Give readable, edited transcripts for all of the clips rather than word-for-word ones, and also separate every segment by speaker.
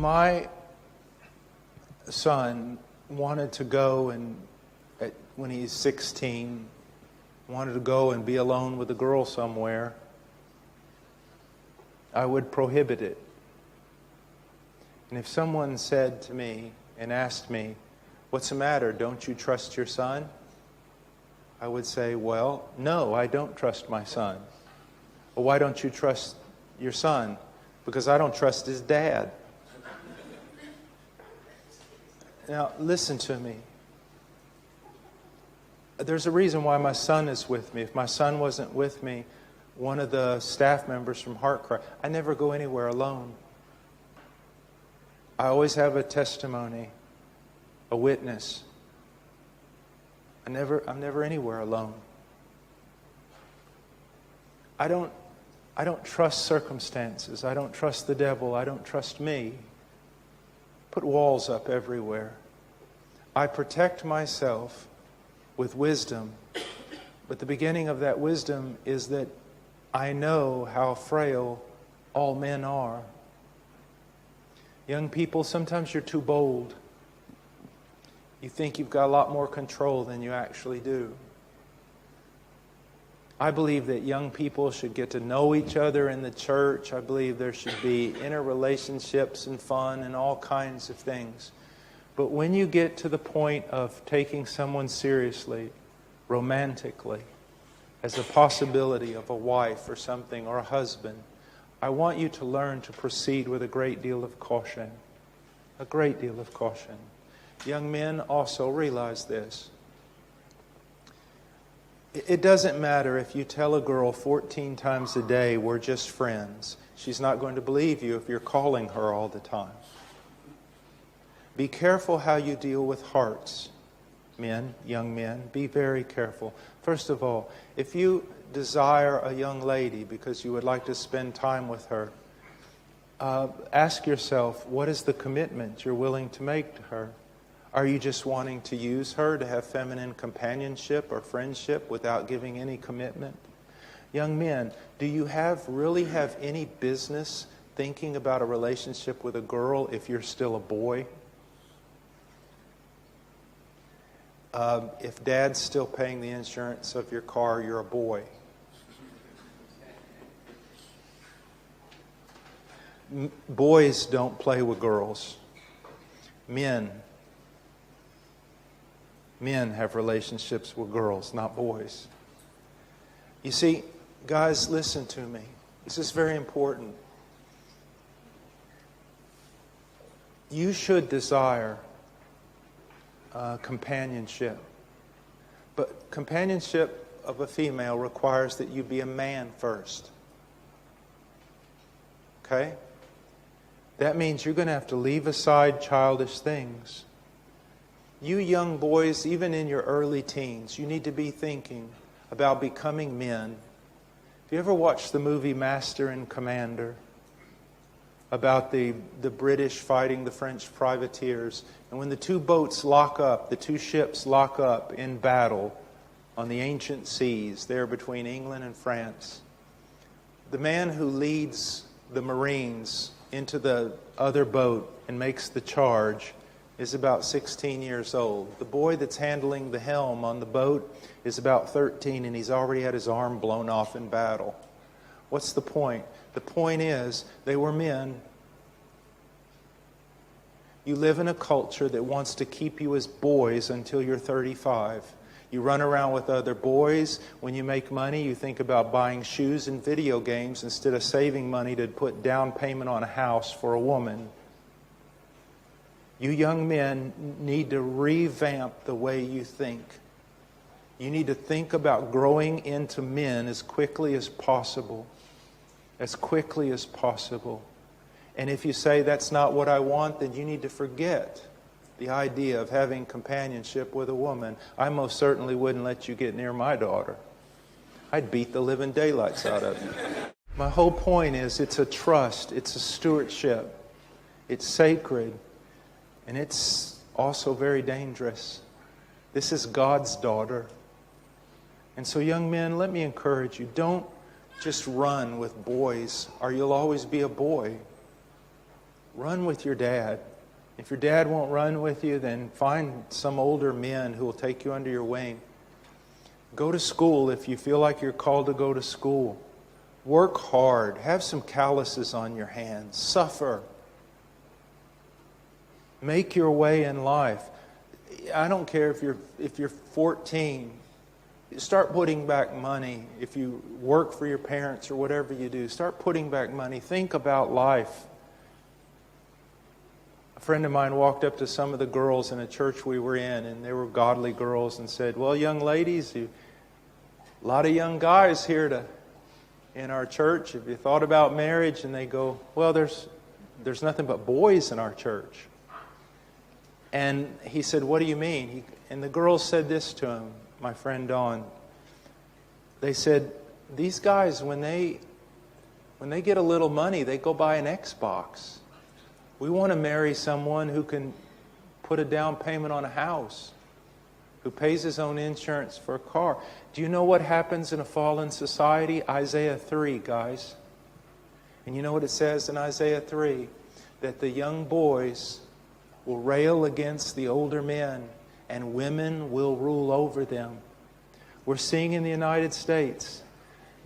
Speaker 1: my son wanted to go when he's 16, wanted to go and be alone with a girl somewhere, I would prohibit it. And if someone said to me and asked me, "What's the matter? Don't you trust your son?" I would say, "Well, no, I don't trust my son." "Well, why don't you trust your son?" "Because I don't trust his dad." Now, listen to me. There's a reason why my son is with me. If my son wasn't with me, one of the staff members from Heartcry, I never go anywhere alone. I always have a testimony, a witness. I'm never anywhere alone. I don't trust circumstances. I don't trust the devil. I don't trust me. Put walls up everywhere. I protect myself with wisdom. But the beginning of that wisdom is that I know how frail all men are. Young people, sometimes you're too bold. You think you've got a lot more control than you actually do. I believe that young people should get to know each other in the church. I believe there should be interrelationships and fun and all kinds of things. But when you get to the point of taking someone seriously, romantically, as a possibility of a wife or something, or a husband, I want you to learn to proceed with a great deal of caution. A great deal of caution. Young men also realize this. It doesn't matter if you tell a girl 14 times a day, "We're just friends." She's not going to believe you if you're calling her all the time. Be careful how you deal with hearts, men, young men. Be very careful. First of all, if you desire a young lady because you would like to spend time with her, ask yourself, what is the commitment you're willing to make to her? Are you just wanting to use her to have feminine companionship or friendship without giving any commitment? Young men, do you really have any business thinking about a relationship with a girl if you're still a boy? If Dad's still paying the insurance of your car, you're a boy. Boys don't play with girls. Men have relationships with girls, not boys. You see, guys, listen to me. This is very important. You should desire companionship. But companionship of a female requires that you be a man first. Okay? That means you're going to have to leave aside childish things. You young boys, even in your early teens, you need to be thinking about becoming men. Have you ever watched the movie Master and Commander? About the British fighting the French privateers. And when the two boats lock up, the two ships lock up in battle on the ancient seas there between England and France, the man who leads the Marines into the other boat and makes the charge is about 16 years old. The boy that's handling the helm on the boat is about 13, and he's already had his arm blown off in battle. What's the point? The point is, they were men. You live in a culture that wants to keep you as boys until you're 35. You run around with other boys. When you make money, you think about buying shoes and video games instead of saving money to put down payment on a house for a woman. You young men need to revamp the way you think. You need to think about growing into men as quickly as possible. As quickly as possible. And if you say that's not what I want, then you need to forget the idea of having companionship with a woman. I most certainly wouldn't let you get near my daughter. I'd beat the living daylights out of you. My whole point is it's a trust, it's a stewardship, it's sacred, and it's also very dangerous. This is God's daughter. And so young men, let me encourage you, don't just run with boys or you'll always be a boy. run with your dad. If your dad won't run with you, then find some older men who will take you under your wing. Go to school if you feel like you're called to go to school. Work hard. Have some calluses on your hands. Suffer. Make your way in life. I don't care if you're 14. Start putting back money. If you work for your parents or whatever you do, start putting back money. Think about life. A friend of mine walked up to some of the girls in a church we were in, and they were godly girls, and said, "Well, young ladies, a lot of young guys here in our church. Have you thought about marriage?" And they go, "Well, there's nothing but boys in our church." And he said, "What do you mean?" And the girls said this to him, my friend Don. They said, "These guys, when they get a little money, they go buy an Xbox. We want to marry someone who can put a down payment on a house, who pays his own insurance for a car." Do you know what happens in a fallen society? Isaiah 3, guys. And you know what it says in Isaiah 3? That the young boys will rail against the older men, and women will rule over them. We're seeing in the United States,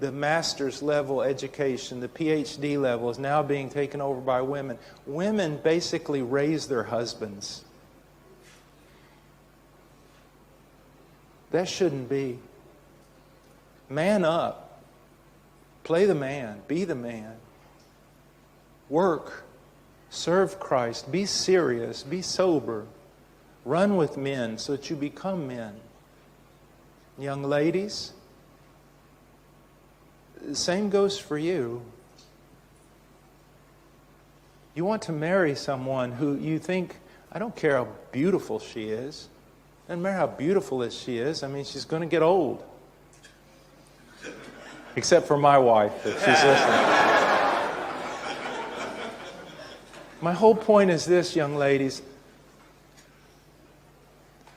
Speaker 1: the master's level education, the PhD level, is now being taken over by women. Women basically raise their husbands. That shouldn't be. Man up. Play the man. Be the man. Work. Serve Christ. Be serious. Be sober. Run with men so that you become men. Young ladies, the same goes for you. You want to marry someone who you think, I don't care how beautiful she is. Doesn't matter how beautiful she is. I mean, she's going to get old. Except for my wife, if she's listening. My whole point is this, young ladies.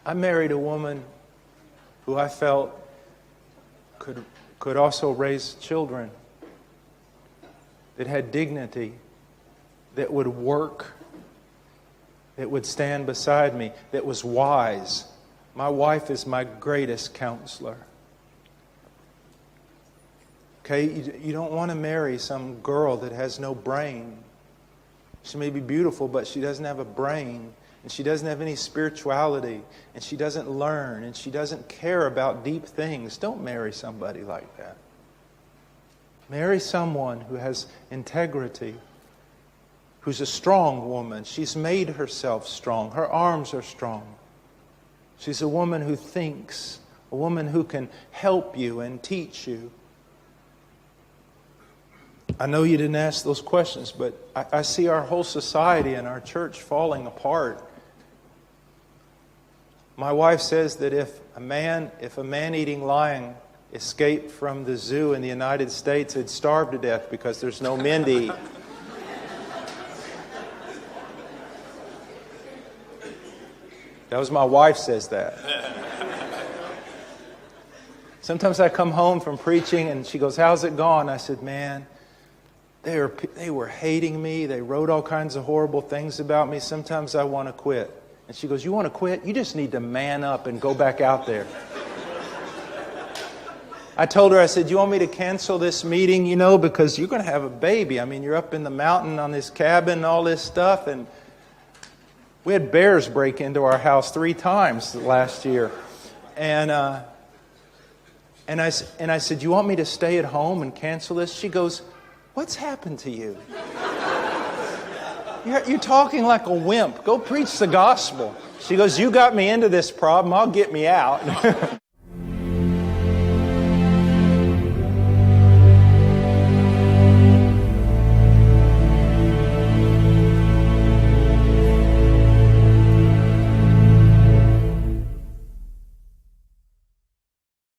Speaker 1: I married a woman who I felt could also raise children, that had dignity, that would work, that would stand beside me, that was wise. My wife is my greatest counselor. Okay, you don't want to marry some girl that has no brain. She may be beautiful, but she doesn't have a brain. And she doesn't have any spirituality. And she doesn't learn. And she doesn't care about deep things. Don't marry somebody like that. Marry someone who has integrity, who's a strong woman. She's made herself strong. Her arms are strong. She's a woman who thinks, a woman who can help you and teach you. I know you didn't ask those questions, but I see our whole society and our church falling apart. My wife says that if a man-eating lion escaped from the zoo in the United States, he'd starve to death because there's no men to eat. That was my wife says that. Sometimes I come home from preaching and she goes, "How's it gone?" I said, "Man, they were hating me. They wrote all kinds of horrible things about me. Sometimes I want to quit." And she goes, "You want to quit? You just need to man up and go back out there." I told her, I said, "You want me to cancel this meeting, because you're going to have a baby. I mean, you're up in the mountain on this cabin and all this stuff. And we had bears break into our house 3 times last year. And I said, "You want me to stay at home and cancel this?" She goes, "What's happened to you? You're talking like a wimp. Go preach the gospel." She goes, "You got me into this problem. I'll get me out."